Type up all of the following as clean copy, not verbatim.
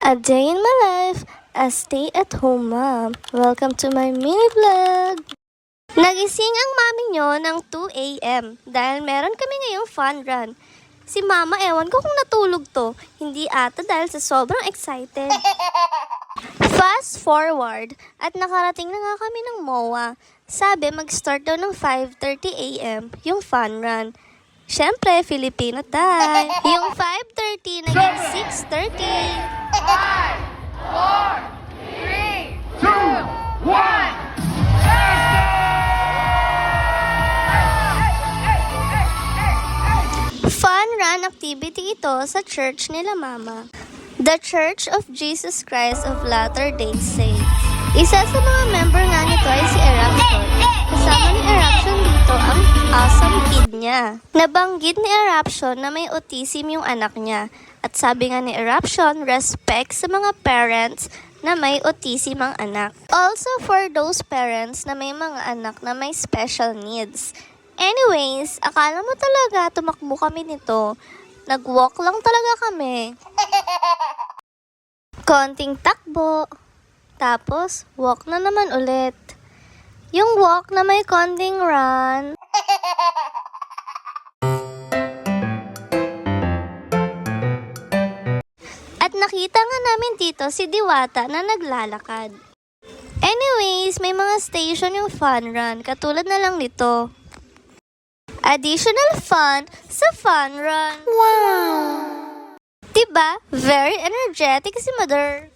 A day in my life as stay-at-home mom. Welcome to my mini vlog. Nagising ang mami nyo ng 2 a.m. dahil meron kami ngayong fun run. Si mama, ewan ko kung natulog to. Hindi ata dahil sa sobrang excited. Fast forward at nakarating na nga kami ng MOA. Sabi mag-start daw ng 5:30 a.m. yung fun run. Siyempre, Filipino tayo. Yung 5:30 naging 6:30. 5, 4, 3, 2, 1. Fun run activity ito sa church nila mama. The Church of Jesus Christ of Latter-day Saints. Isa sa mga member nga nito ay si Eruption. Kasama ni Eruption dito ang awesome kid niya. Nabanggit ni Eruption na may autism yung anak niya. At sabi nga ni Eruption, respect sa mga parents na may autism ang anak. Also for those parents na may mga anak na may special needs. Anyways, akala mo talaga tumakbo kami nito. Nag-walk lang talaga kami. Konting takbo. Tapos, walk na naman ulit. Yung walk na may konting run. At nakita nga namin dito si Diwata na naglalakad. Anyways, may mga station yung fun run. Katulad na lang nito. Additional fun sa fun run. Wow! Diba? Very energetic si Mother.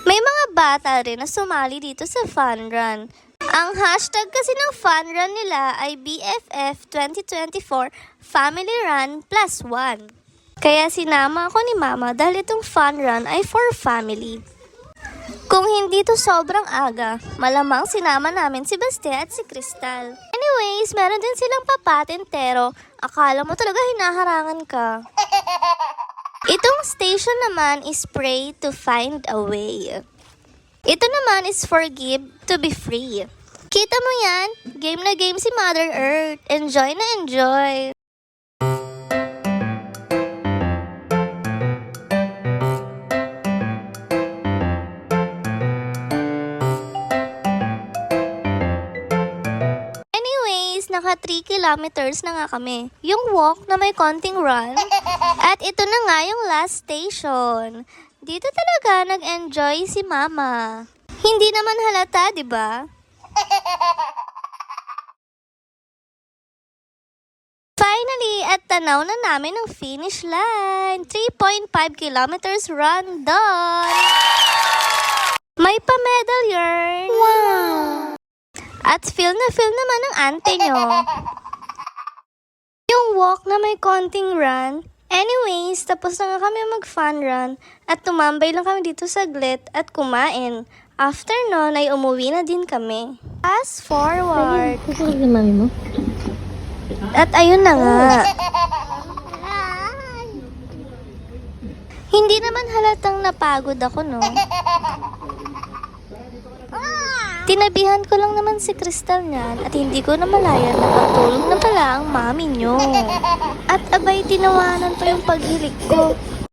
May mga bata rin na sumali dito sa fun run. Ang hashtag kasi ng fun run nila ay BFF 2024 Family Run Plus 1. Kaya sinama ako ni Mama dahil itong fun run ay for family. Kung hindi to sobrang aga, malamang sinama namin si Baste at si Crystal. Anyways, meron din silang papatintero. Akala mo talaga hinaharangan ka. Itong station naman is pray to find a way. Ito naman is forgive to be free. Kita mo yan? Game na game si Mother Earth. Enjoy na enjoy. Naka 3 kilometers na nga kami. Yung walk na may konting run. At ito na nga yung last station. Dito talaga nag-enjoy si Mama. Hindi naman halata, di ba? Finally, at tanaw na namin ang finish line. 3.5 kilometers run done. May pa-medal yarn. Wow! At feel naman ng ante nyo. Yung walk na may konting run. Anyways, tapos na nga kami mag-fun run at tumambay lang kami dito saglit at kumain. After nun ay umuwi na din kami. Fast forward. Kukulit na mami mo? At ayun na nga. Hindi naman halatang napagod ako, no? Tinabihan ko lang naman si Crystal niyan at hindi ko namalayan na patulog na pala ang mami nyo. At abay tinawanan pa yung paghilik ko.